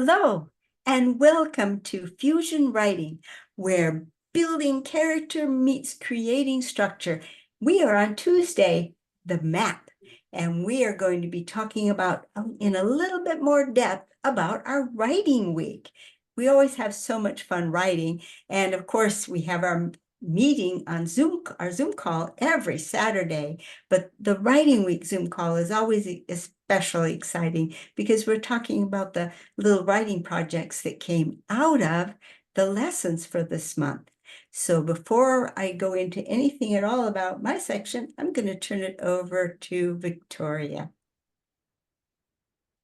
Hello, and welcome to Fusion Writing, where building character meets creating structure. We are on Tuesday, the map, and we are going to be talking about, in a little bit more depth, about our writing week. We always have so much fun writing, and of course, we have our meeting on Zoom, our Zoom call every Saturday, but the writing week Zoom call is always especially exciting because we're talking about the little writing projects that came out of the lessons for this month. So before I go into anything at all about my section, I'm going to turn it over to Victoria.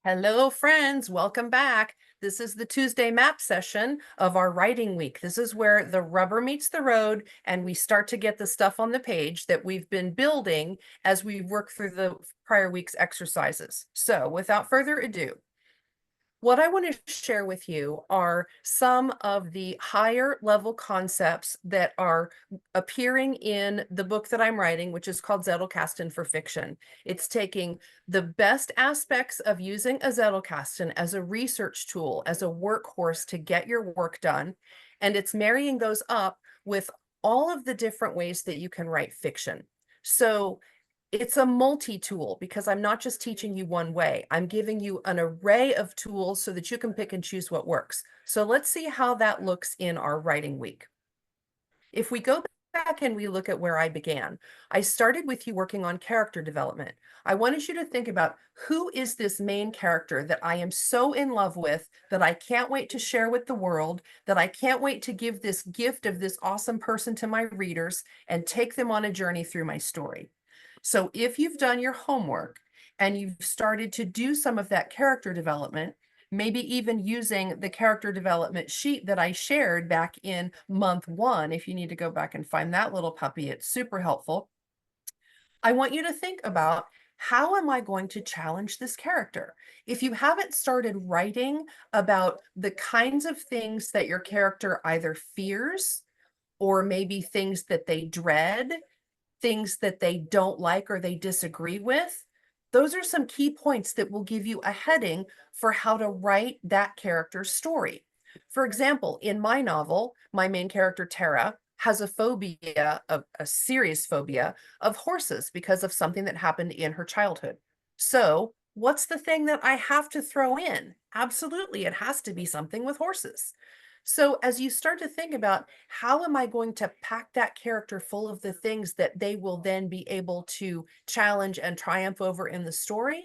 Hello, friends. Welcome back. This is the Tuesday map session of our writing week. This is where the rubber meets the road and we start to get the stuff on the page that we've been building as we work through the prior week's exercises. So without further ado, what I want to share with you are some of the higher level concepts that are appearing in the book that I'm writing, which is called Zettelkasten for Fiction. It's taking the best aspects of using a Zettelkasten as a research tool, as a workhorse to get your work done, and it's marrying those up with all of the different ways that you can write fiction. So it's a multi-tool because I'm not just teaching you one way. I'm giving you an array of tools so that you can pick and choose what works. So let's see how that looks in our writing week. If we go back and we look at where I began, I started with you working on character development. I wanted you to think about who is this main character that I am so in love with that I can't wait to share with the world, that I can't wait to give this gift of this awesome person to my readers and take them on a journey through my story. So if you've done your homework and you've started to do some of that character development, maybe even using the character development sheet that I shared back in month 1, if you need to go back and find that little puppy, it's super helpful. I want you to think about, how am I going to challenge this character? If you haven't started writing about the kinds of things that your character either fears or maybe things that they dread, things that they don't like or they disagree with, those are some key points that will give you a heading for how to write that character's story. For example, in my novel, my main character, Tara, has a phobia, a serious phobia of horses because of something that happened in her childhood. So what's the thing that I have to throw in? Absolutely, it has to be something with horses. So as you start to think about, how am I going to pack that character full of the things that they will then be able to challenge and triumph over in the story?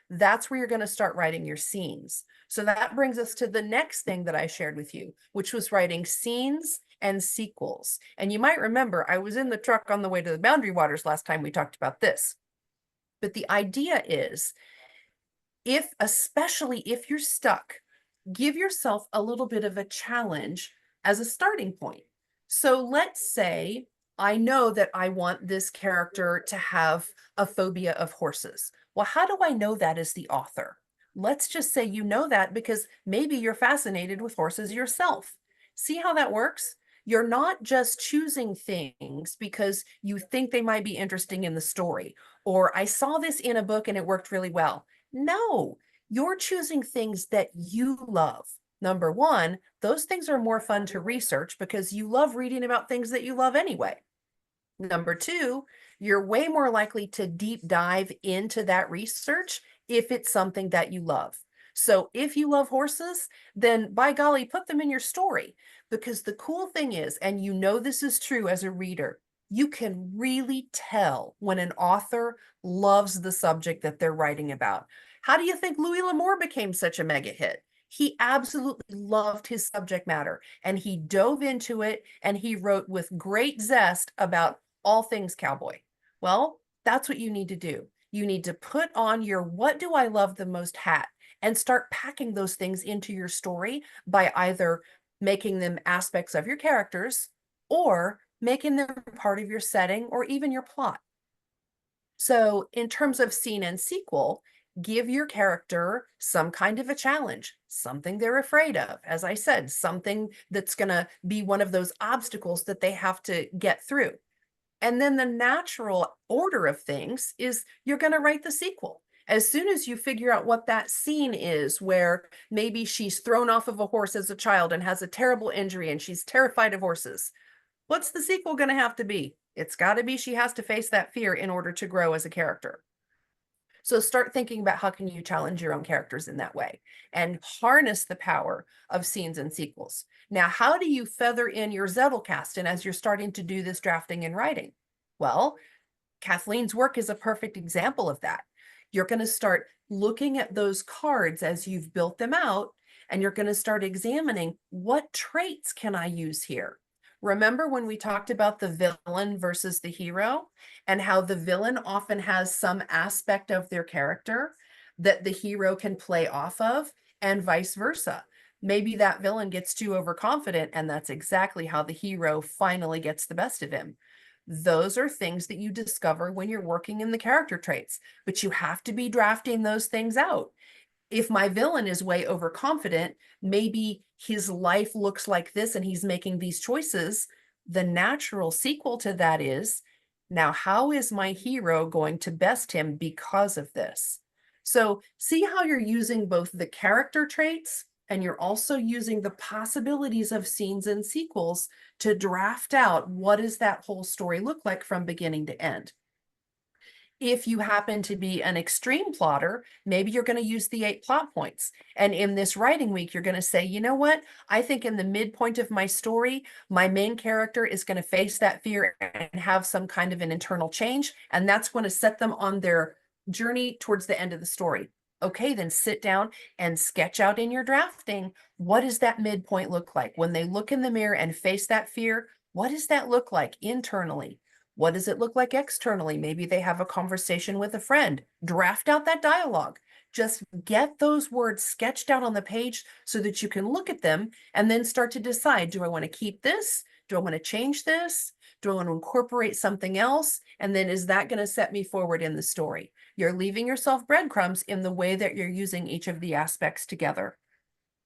That's where you're going to start writing your scenes. So that brings us to the next thing that I shared with you, which was writing scenes and sequels. And you might remember I was in the truck on the way to the Boundary Waters last time we talked about this. But the idea is, especially if you're stuck, give yourself a little bit of a challenge as a starting point. So let's say I know that I want this character to have a phobia of horses. Well, how do I know that as the author? Let's just say you know that because maybe you're fascinated with horses yourself. See how that works? You're not just choosing things because you think they might be interesting in the story, or I saw this in a book and it worked really well. No, you're choosing things that you love. Number one, those things are more fun to research because you love reading about things that you love anyway. Number two, you're way more likely to deep dive into that research if it's something that you love. So if you love horses, then by golly, put them in your story. Because the cool thing is, and you know this is true as a reader, you can really tell when an author loves the subject that they're writing about. How do you think Louis L'Amour became such a mega hit? He absolutely loved his subject matter and he dove into it and he wrote with great zest about all things cowboy. Well, that's what you need to do. You need to put on your "what do I love the most" hat and start packing those things into your story by either making them aspects of your characters or making them part of your setting or even your plot. So in terms of scene and sequel, give your character some kind of a challenge, something they're afraid of. As I said, something that's going to be one of those obstacles that they have to get through. And then the natural order of things is you're going to write the sequel. As soon as you figure out what that scene is, where maybe she's thrown off of a horse as a child and has a terrible injury and she's terrified of horses, what's the sequel going to have to be? It's got to be she has to face that fear in order to grow as a character. So start thinking about how can you challenge your own characters in that way and harness the power of scenes and sequels. Now, how do you feather in your Zettelkasten as you're starting to do this drafting and writing? Well, Kathleen's work is a perfect example of that. You're going to start looking at those cards as you've built them out, and you're going to start examining what traits can I use here? Remember when we talked about the villain versus the hero and how the villain often has some aspect of their character that the hero can play off of, and vice versa. Maybe that villain gets too overconfident, and that's exactly how the hero finally gets the best of him. Those are things that you discover when you're working in the character traits, but you have to be drafting those things out. If my villain is way overconfident, maybe his life looks like this and he's making these choices. The natural sequel to that is, now how is my hero going to best him because of this? So see how you're using both the character traits and you're also using the possibilities of scenes and sequels to draft out what does that whole story look like from beginning to end. If you happen to be an extreme plotter, maybe you're going to use the 8 plot points. And in this writing week, you're going to say, you know what? I think in the midpoint of my story, my main character is going to face that fear and have some kind of an internal change. And that's going to set them on their journey towards the end of the story. Okay, then sit down and sketch out in your drafting. What does that midpoint look like? When they look in the mirror and face that fear, what does that look like internally? What does it look like externally? Maybe they have a conversation with a friend. Draft out that dialogue. Just get those words sketched out on the page so that you can look at them and then start to decide, do I want to keep this? Do I want to change this? Do I want to incorporate something else? And then is that going to set me forward in the story? You're leaving yourself breadcrumbs in the way that you're using each of the aspects together.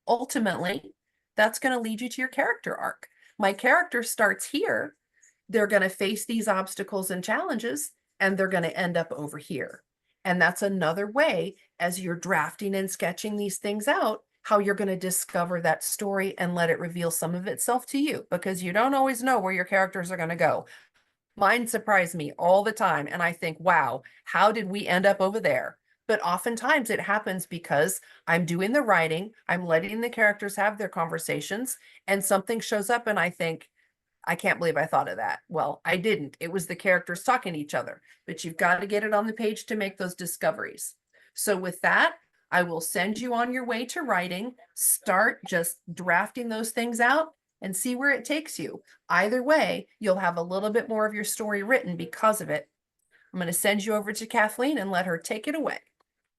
Ultimately, that's going to lead you to your character arc. My character starts here. They're going to face these obstacles and challenges, and they're going to end up over here. And that's another way, as you're drafting and sketching these things out, how you're going to discover that story and let it reveal some of itself to you, because you don't always know where your characters are going to go. Mine surprise me all the time, and I think, wow, how did we end up over there? But oftentimes it happens because I'm doing the writing, I'm letting the characters have their conversations, and something shows up and I think, I can't believe I thought of that. Well, I didn't. It was the characters talking to each other, but you've got to get it on the page to make those discoveries. So with that, I will send you on your way to writing. Start just drafting those things out and see where it takes you. Either way, you'll have a little bit more of your story written because of it. I'm going to send you over to Kathleen and let her take it away.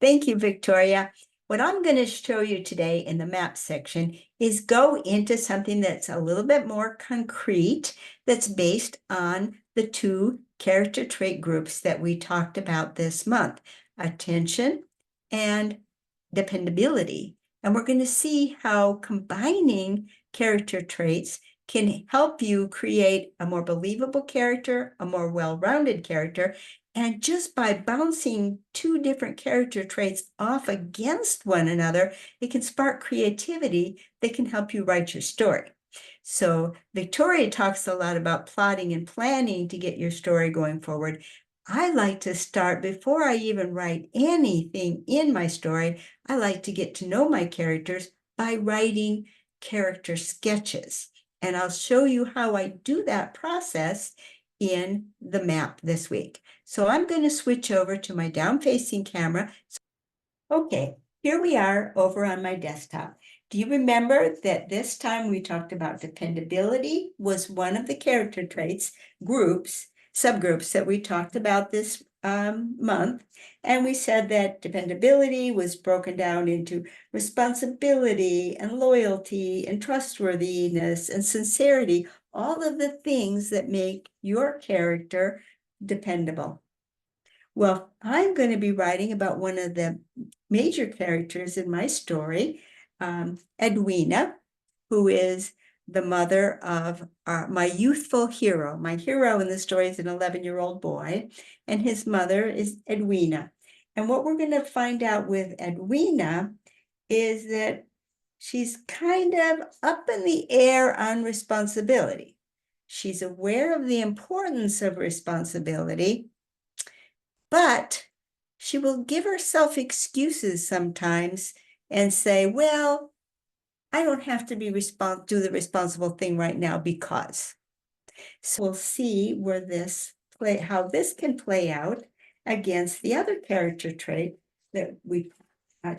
Thank you, Victoria. What I'm going to show you today in the map section is go into something that's a little bit more concrete, that's based on the 2 character trait groups that we talked about this month, attention and dependability. And we're going to see how combining character traits can help you create a more believable character, a more well-rounded character. And just by bouncing 2 different character traits off against one another, it can spark creativity that can help you write your story. So Victoria talks a lot about plotting and planning to get your story going forward. I like to start before I even write anything in my story. I like to get to know my characters by writing character sketches. And I'll show you how I do that process in the map this week. So I'm going to switch over to my down-facing camera. Okay, here we are over on my desktop. Do you remember that this time we talked about dependability was one of the character traits subgroups that we talked about this month. And we said that dependability was broken down into responsibility and loyalty and trustworthiness and sincerity, all of the things that make your character dependable. Well, I'm going to be writing about one of the major characters in my story, Edwina, who is the mother of my youthful hero. My hero in the story is an 11-year-old boy, and his mother is Edwina. And what we're going to find out with Edwina is that she's kind of up in the air on responsibility. She's aware of the importance of responsibility, but she will give herself excuses sometimes and say, well, I don't have to do the responsible thing right now because. So we'll see how this can play out against the other character trait that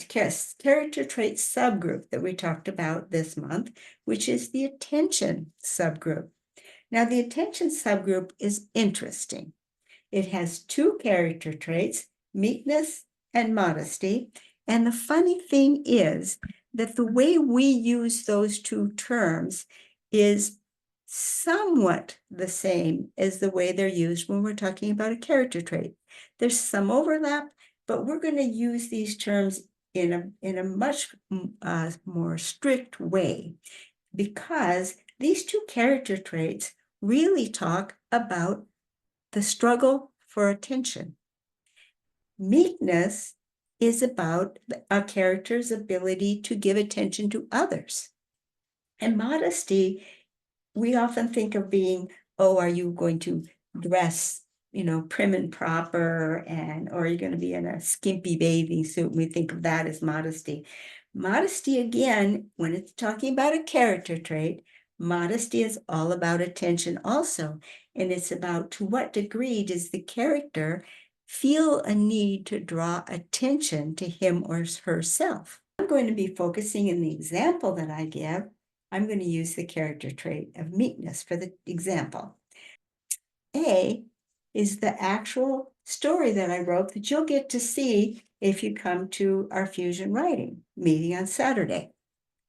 character trait subgroup that we talked about this month, which is the attention subgroup. Now, the attention subgroup is interesting. It has two character traits, meekness and modesty. And the funny thing is that the way we use those two terms is somewhat the same as the way they're used when we're talking about a character trait. There's some overlap, but we're going to use these terms in a much more strict way, because these two character traits really talk about the struggle for attention. Meekness is about a character's ability to give attention to others. And modesty, we often think of being, oh, are you going to dress, prim and proper, or are you going to be in a skimpy bathing suit? We think of that as modesty. Modesty, again, when it's talking about a character trait, modesty is all about attention also. And it's about to what degree does the character feel a need to draw attention to him or herself. I'm going to be focusing in the example that I give. I'm going to use the character trait of meekness for the example. A is the actual story that I wrote that you'll get to see if you come to our fusion writing meeting on Saturday.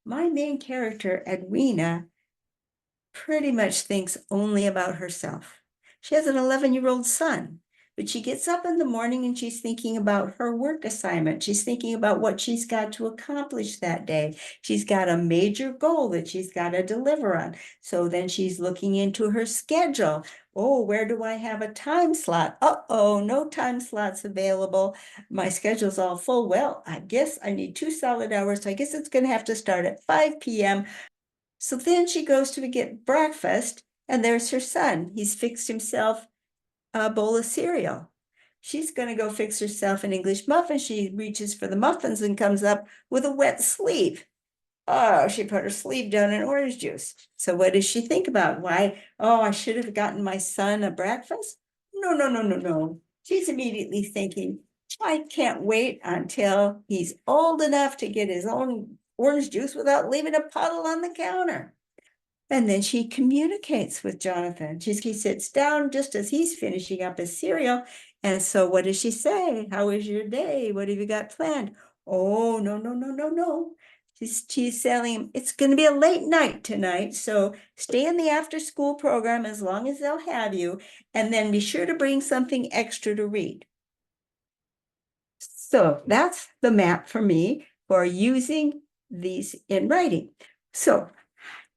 My main character, Edwina, pretty much thinks only about herself. She has an 11-year-old son, but she gets up in the morning and she's thinking about her work assignment. She's thinking about what she's got to accomplish that day. She's got a major goal that she's got to deliver on. So then she's looking into her schedule. Oh, where do I have a time slot? Uh-oh, no time slots available. My schedule's all full. Well, I guess I need 2 solid hours. So I guess it's going to have to start at 5 p.m. So then she goes to get breakfast, and there's her son. He's fixed himself a bowl of cereal. She's going to go fix herself an English muffin. She reaches for the muffins and comes up with a wet sleeve. Oh, she put her sleeve down in orange juice. So what does she think about? Why? Oh, I should have gotten my son a breakfast? No, no, no, no, no. She's immediately thinking, I can't wait until he's old enough to get his own orange juice without leaving a puddle on the counter. And then she communicates with Jonathan. He sits down just as he's finishing up his cereal. And so what does she say? How is your day? What have you got planned? Oh, no, no, no, no, no. She's telling him it's going to be a late night tonight. So stay in the after school program as long as they'll have you. And then be sure to bring something extra to read. So that's the map for me for using these in writing. So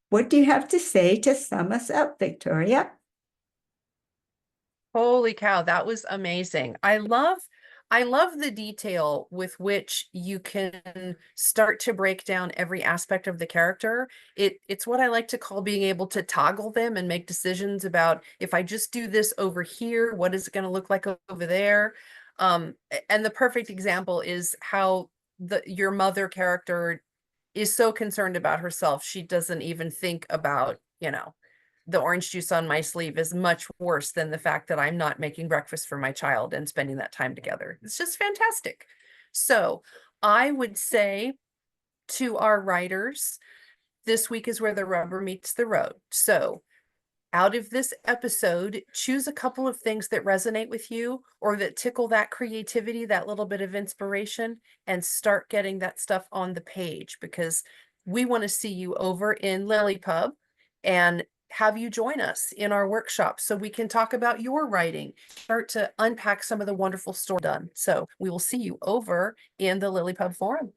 what do you have to say to sum us up, Victoria? Holy cow, that was amazing. I love the detail with which you can start to break down every aspect of the character. It's what I like to call being able to toggle them and make decisions about, if I just do this over here, what is it going to look like over there? And the perfect example is how your mother character is so concerned about herself, she doesn't even think about, the orange juice on my sleeve is much worse than the fact that I'm not making breakfast for my child and spending that time together. It's just fantastic. So I would say to our writers, this week is where the rubber meets the road. So out of this episode, choose a couple of things that resonate with you or that tickle that creativity, that little bit of inspiration, and start getting that stuff on the page, because we want to see you over in LiLLiPub and have you join us in our workshop so we can talk about your writing, start to unpack some of the wonderful story done. So we will see you over in the LiLLiPub forum.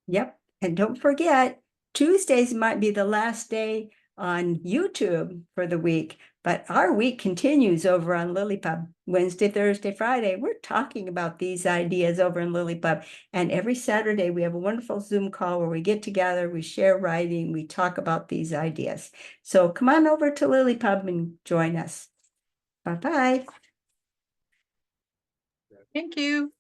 Yep. And don't forget, Tuesdays might be the last day on YouTube for the week, But our week continues over on LiLLiPub. Wednesday, Thursday, Friday, we're talking about these ideas over in LiLLiPub. And every Saturday, we have a wonderful Zoom call where we get together, we share writing, we talk about these ideas. So come on over to LiLLiPub and join us. Bye-bye. Thank you.